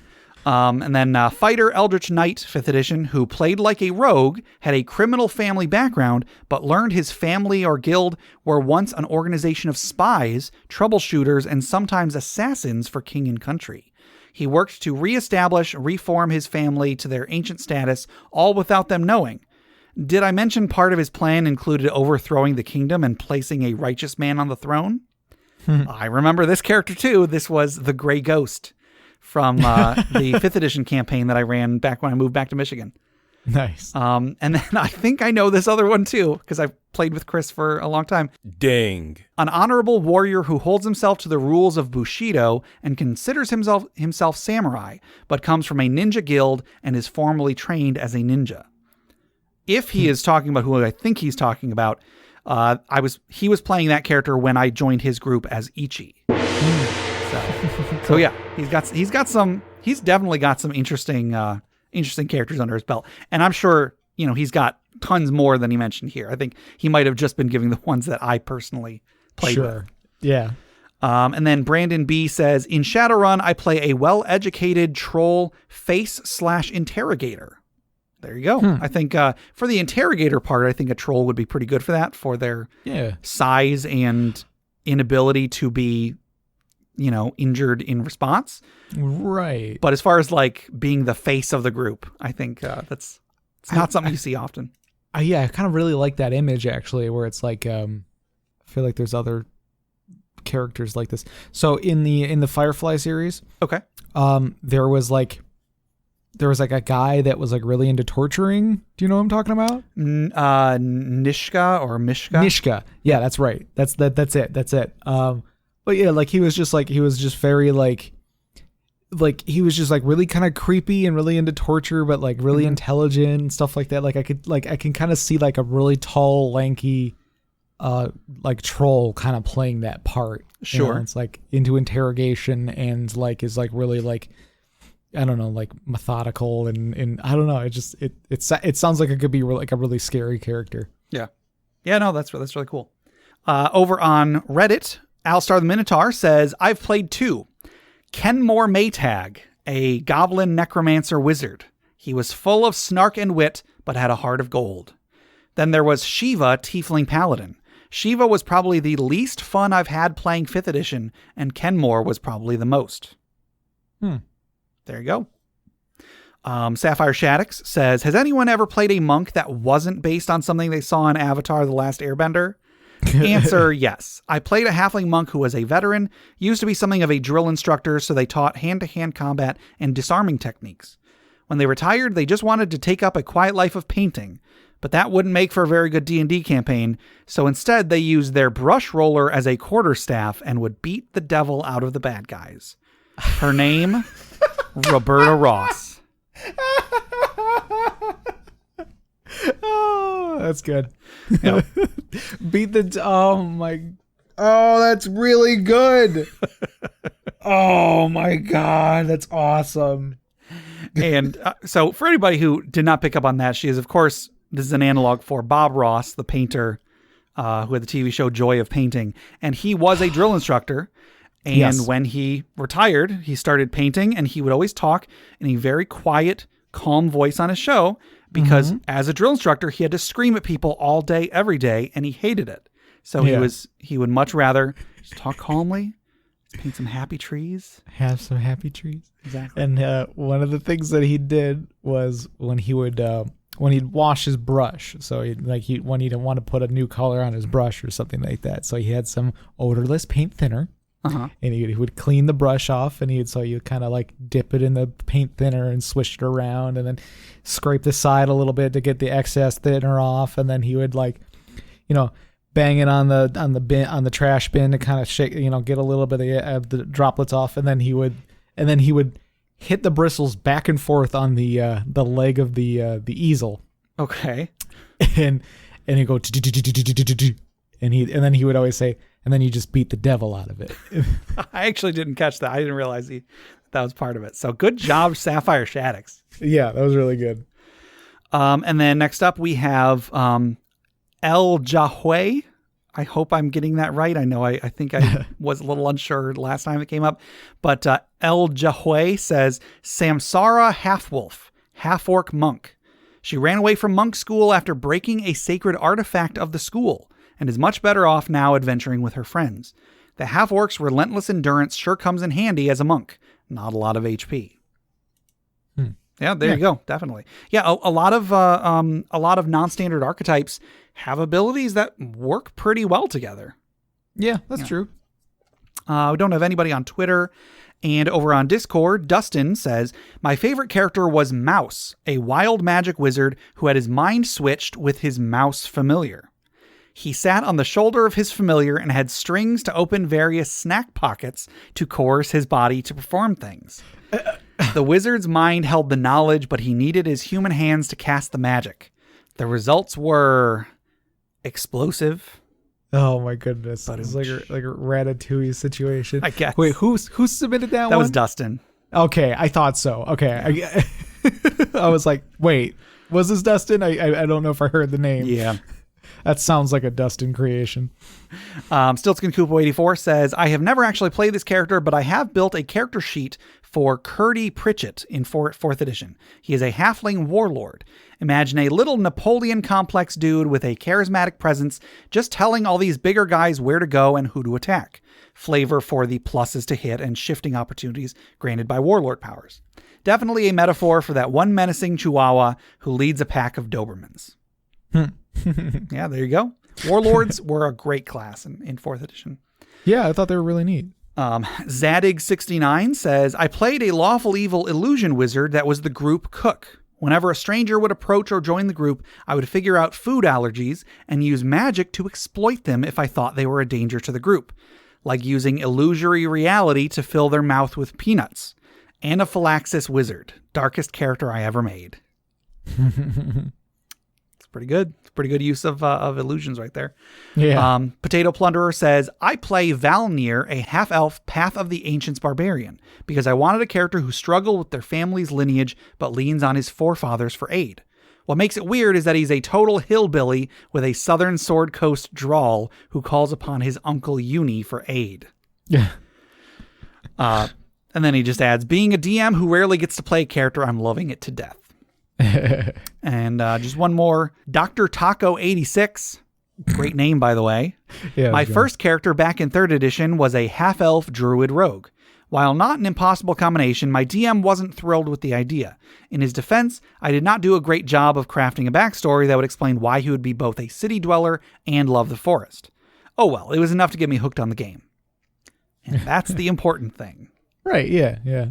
And then Fighter Eldritch Knight, 5th edition, who played like a rogue, had a criminal family background, but learned his family or guild were once an organization of spies, troubleshooters, and sometimes assassins for king and country. He worked to reform his family to their ancient status, all without them knowing. Did I mention part of his plan included overthrowing the kingdom and placing a righteous man on the throne? I remember this character too. This was the Grey Ghost from the 5th edition campaign that I ran back when I moved back to Michigan. Nice. And then I think I know this other one too, because I've played with Chris for a long time. Dang. An honorable warrior who holds himself to the rules of Bushido and considers himself samurai, but comes from a ninja guild and is formally trained as a ninja. If he is talking about who I think he's talking about, he was playing that character when I joined his group as Ichi. So yeah, he's definitely got some interesting characters under his belt. And I'm sure, he's got tons more than he mentioned here. I think he might have just been giving the ones that I personally played with. Yeah. And then Brandon B says, in Shadowrun, I play a well-educated troll face/interrogator. There you go. I think for the interrogator part, I think a troll would be pretty good for that, for their size and inability to be, injured in response. Right. But as far as like being the face of the group, I think it's not something you see often. I kind of really like that image actually, where it's like, I feel like there's other characters like this. So in the Firefly series, okay, there was a guy that was like really into torturing. Do you know what I'm talking about? Nishka or Mishka? Nishka. Yeah, that's right. That's it. But yeah, like he was just very like he was just like really kind of creepy and really into torture, but like really intelligent and stuff like that. Like I can kind of see like a really tall, lanky, like troll kind of playing that part. Sure. It's like into interrogation and like is like really like, I don't know, like methodical and I don't know. It sounds like it could be like a really scary character. Yeah. Yeah, no, that's really cool. Over on Reddit, Alstar the Minotaur says, I've played 2. Kenmore Maytag, a goblin necromancer wizard. He was full of snark and wit, but had a heart of gold. Then there was Shiva, Tiefling Paladin. Shiva was probably the least fun I've had playing 5th edition, and Kenmore was probably the most. There you go. Sapphire Shaddix says, has anyone ever played a monk that wasn't based on something they saw in Avatar: The Last Airbender? Answer, yes. I played a halfling monk who was a veteran, used to be something of a drill instructor, so they taught hand-to-hand combat and disarming techniques. When they retired, they just wanted to take up a quiet life of painting, But that wouldn't make for a very good D&D campaign, so instead they used their brush roller as a quarterstaff and would beat the devil out of the bad guys. Her name, Roberta Ross. Oh, that's good. Yep. Oh, that's really good. Oh my God, that's awesome. And so for anybody who did not pick up on that, she is, of course, this is an analog for Bob Ross, the painter who had the TV show Joy of Painting. And he was a drill instructor. And when he retired, he started painting, and he would always talk in a very quiet, calm voice on his show because as a drill instructor, he had to scream at people all day, every day, and he hated it. So he would much rather just talk calmly, paint some happy trees. Have some happy trees. Exactly. And one of the things that he did was when he would when he'd wash his brush. So when he didn't want to put a new color on his brush or something like that. So he had some odorless paint thinner. And he would clean the brush off, and you kind of like dip it in the paint thinner and swish it around, and then scrape the side a little bit to get the excess thinner off, and then he would bang it on the trash bin to kind of shake, get a little bit of the droplets off, and then he would hit the bristles back and forth on the leg of the easel. Okay. And he'd go and then he would always say, and then you just beat the devil out of it. I actually didn't catch that. I didn't realize that was part of it. So good job, Sapphire Shaddix. Yeah, that was really good. And then next up we have El Jahwe. I hope I'm getting that right. I know I think I was a little unsure last time it came up. But El Jahwe says, Samsara half-wolf, half-orc monk. She ran away from monk school after breaking a sacred artifact of the school, and is much better off now adventuring with her friends. The half-orc's relentless endurance sure comes in handy as a monk. Not a lot of HP. Yeah, there you go. Definitely. Yeah, a lot of non-standard archetypes have abilities that work pretty well together. Yeah, that's true. We don't have anybody on Twitter. And over on Discord, Dustin says, my favorite character was Mouse, a wild magic wizard who had his mind switched with his mouse familiar. He sat on the shoulder of his familiar and had strings to open various snack pockets to coerce his body to perform things. The wizard's mind held the knowledge, but he needed his human hands to cast the magic. The results were explosive. Oh my goodness. It's like a Ratatouille situation. I guess. Wait, who submitted that one? That was Dustin. Okay, I thought so. Okay. I was like, wait, was this Dustin? I don't know if I heard the name. Yeah. That sounds like a Dustin creation. Stiltskin Koopo 84 says, I have never actually played this character, but I have built a character sheet for Curdy Pritchett in 4th edition. He is a halfling warlord. Imagine a little Napoleon complex dude with a charismatic presence, just telling all these bigger guys where to go and who to attack. Flavor for the pluses to hit and shifting opportunities granted by warlord powers. Definitely a metaphor for that one menacing chihuahua who leads a pack of Dobermans. Yeah, there you go. Warlords were a great class in 4th edition. Yeah, I thought they were really neat. Zadig69 says, I played a lawful evil illusion wizard that was the group cook. Whenever a stranger would approach or join the group, I would figure out food allergies and use magic to exploit them if I thought they were a danger to the group, like using illusory reality to fill their mouth with peanuts. Anaphylaxis wizard. Darkest character I ever made. Pretty good. Pretty good use of illusions right there. Yeah. Potato Plunderer says, I play Valnir, a half-elf Path of the Ancients barbarian, because I wanted a character who struggled with their family's lineage but leans on his forefathers for aid. What makes it weird is that he's a total hillbilly with a southern Sword Coast drawl who calls upon his uncle Uni for aid. Yeah. And then he just adds, being a DM who rarely gets to play a character, I'm loving it to death. And just one more. Dr. Taco 86. Great name, by the way. Yeah, my first character back in 3rd edition was a half-elf druid rogue. While not an impossible combination, my DM wasn't thrilled with the idea. In his defense, I did not do a great job of crafting a backstory that would explain why he would be both a city dweller and love the forest. Oh well, it was enough to get me hooked on the game. And that's the important thing. Right, yeah. Yeah.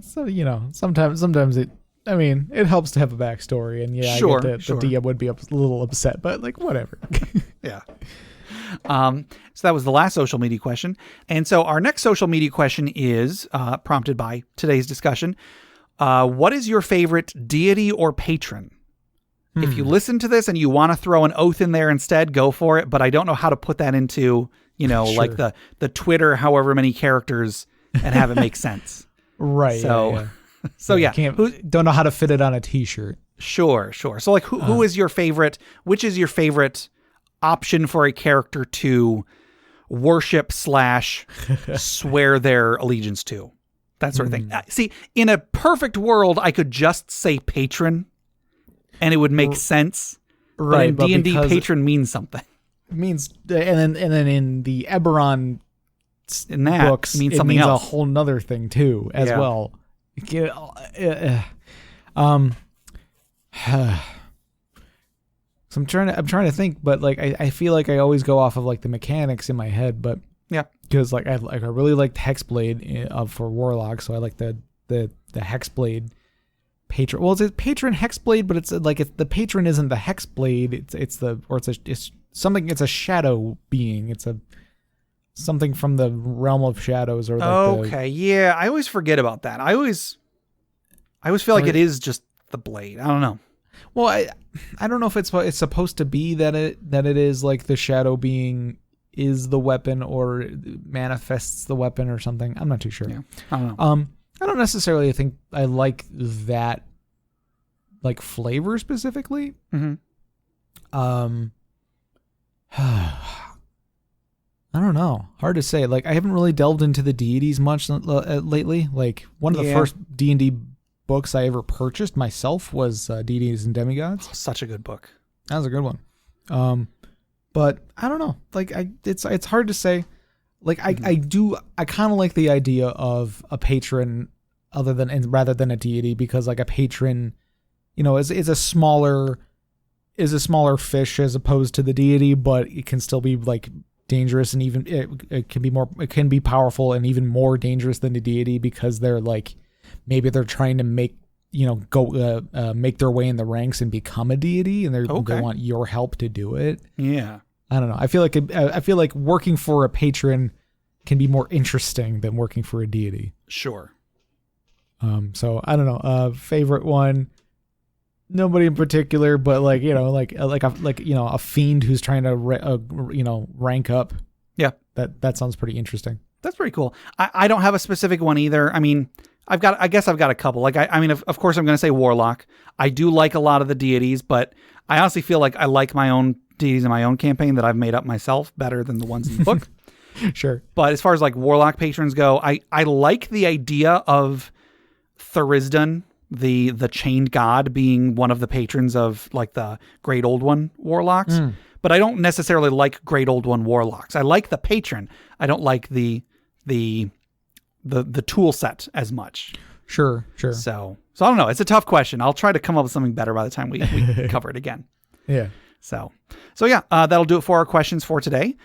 So, sometimes it I mean, it helps to have a backstory, and yeah, sure, I get that the DM would be a little upset, but like whatever. Yeah. So that was the last social media question. And so our next social media question is prompted by today's discussion. What is your favorite deity or patron? If you listen to this and you want to throw an oath in there instead, go for it. But I don't know how to put that into, sure. like the Twitter, however many characters, and have it make sense. Right. So, yeah. So yeah. Don't know how to fit it on a t-shirt. Sure. So like who is your favorite, which is your favorite option for a character to worship / swear their allegiance to? That sort of thing. See, in a perfect world, I could just say patron and it would make sense. Right. But in D&D, patron means something. It means, and then in the Eberron in that books, means it something means else. A whole nother thing too, as well. So I'm trying to think, but like I feel like I always go off of like the mechanics in my head, but yeah, because like I really liked Hexblade for Warlock, so I like the Hexblade patron. Well, it's patron Hexblade, but it's the patron isn't the Hexblade. It's a shadow being. It's something from the realm of shadows or yeah, I always forget about that. I always feel like it is just the blade. I don't know. Well, I don't know if it's supposed to be that it is like the shadow being is the weapon or manifests the weapon or something. I'm not too sure. Yeah, I don't know. I don't necessarily think I like that like flavor specifically. Mm-hmm. I don't know. Hard to say. Like I haven't really delved into the deities much lately. Like one of the first D&D books I ever purchased myself was Deities and Demigods. Oh, such a good book. That was a good one. But I don't know. Like it's hard to say. Like I kind of like the idea of a patron rather than a deity, because like a patron, is a smaller fish as opposed to the deity, but it can still be like dangerous, and even it can be powerful and even more dangerous than the deity, because they're like maybe they're trying to make make their way in the ranks and become a deity, and they want your help to do it. Yeah, I don't know. I feel like working for a patron can be more interesting than working for a deity. Sure. So I don't know. Favorite one. Nobody in particular, but like a fiend who's trying to rank up. Yeah, that sounds pretty interesting. That's pretty cool. I don't have a specific one either. I mean, I guess I've got a couple. Like I mean, of course, I'm going to say Warlock. I do like a lot of the deities, but I honestly feel like I like my own deities in my own campaign that I've made up myself better than the ones in the book. Sure. But as far as like Warlock patrons go, I like the idea of Thurisdan, the chained god, being one of the patrons of like the Great Old One Warlocks. But I don't necessarily like Great Old One Warlocks. I like the patron. I don't like the tool set as much. Sure. So I don't know. It's a tough question. I'll try to come up with something better by the time we cover it again. Yeah. So yeah, that'll do it for our questions for today.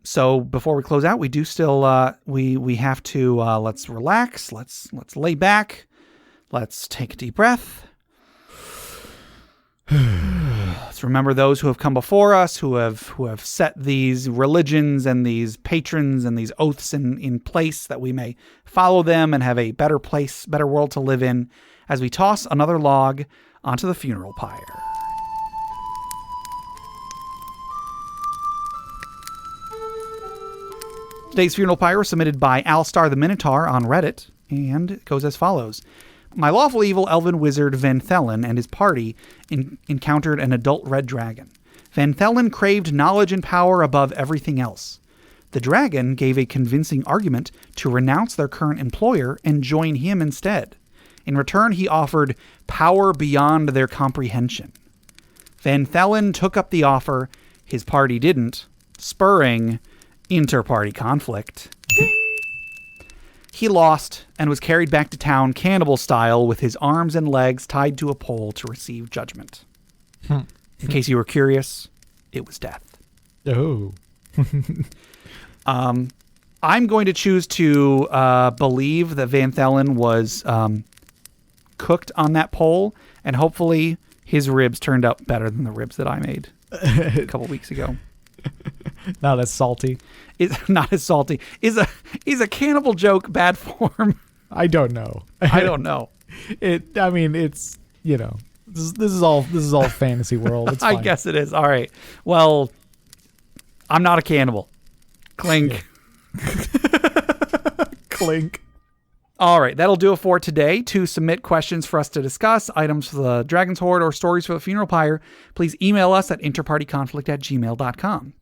So before we close out, we do still we have to let's relax. Let's lay back. Let's take a deep breath. Let's remember those who have come before us, who have set these religions and these patrons and these oaths in place, that we may follow them and have a better place, better world to live in, as we toss another log onto the funeral pyre. Today's funeral pyre was submitted by Alstar the Minotaur on Reddit, and it goes as follows. My lawful evil elven wizard Van Thelen and his party encountered an adult red dragon. Van Thelen craved knowledge and power above everything else. The dragon gave a convincing argument to renounce their current employer and join him instead. In return, he offered power beyond their comprehension. Van Thelen took up the offer. His party didn't, spurring interparty conflict. He lost and was carried back to town cannibal style with his arms and legs tied to a pole to receive judgment. In case you were curious, it was death. Oh. I'm going to choose to believe that Van Thelen was cooked on that poll, and hopefully his ribs turned out better than the ribs that I made a couple weeks ago. Not as salty. It's not as salty. Is a cannibal joke bad form? I don't know. I don't know. I mean, it's, you know, this is all fantasy world. It's fine. I guess it is. All right. Well, I'm not a cannibal. Clink. Clink. All right, that'll do it for today. To submit questions for us to discuss, items for the Dragon's Hoard, or stories for the Funeral Pyre, please email us at interpartyconflict@gmail.com.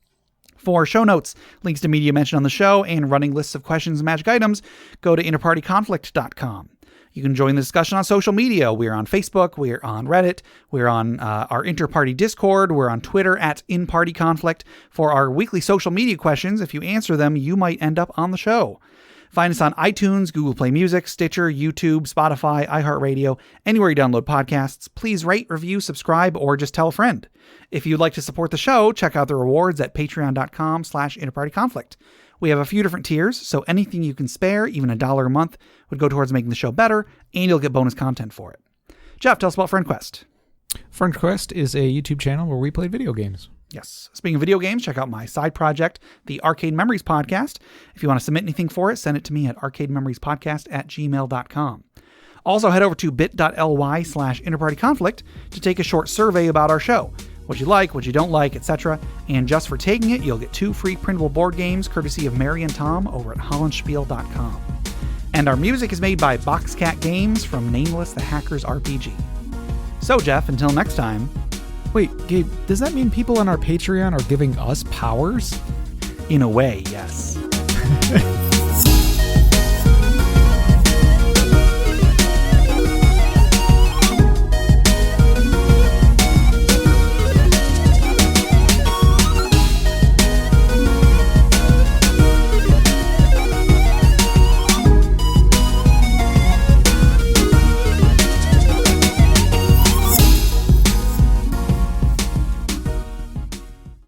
For show notes, links to media mentioned on the show, and running lists of questions and magic items, go to interpartyconflict.com. You can join the discussion on social media. We're on Facebook, we're on Reddit, we're on our Interparty Discord, we're on Twitter at InPartyConflict. For our weekly social media questions, if you answer them, you might end up on the show. Find us on iTunes, Google Play Music, Stitcher, YouTube, Spotify, iHeartRadio, anywhere you download podcasts. Please rate, review, subscribe, or just tell a friend. If you'd like to support the show, check out the rewards at patreon.com/interpartyconflict. We have a few different tiers, so anything you can spare, even $1 a month, would go towards making the show better, and you'll get bonus content for it. Jeff, tell us about FriendQuest. FriendQuest is a YouTube channel where we play video games. Yes. Speaking of video games, check out my side project, the Arcade Memories Podcast. If you want to submit anything for it, send it to me at arcadememoriespodcast@gmail.com. Also, head over to bit.ly/interpartyconflict to take a short survey about our show. What you like, what you don't like, etc. And just for taking it, you'll get 2 free printable board games courtesy of Mary and Tom over at hollandspiel.com. And our music is made by Boxcat Games from Nameless the Hacker's RPG. So, Jeff, until next time... Wait, Gabe, does that mean people on our Patreon are giving us powers? In a way, yes.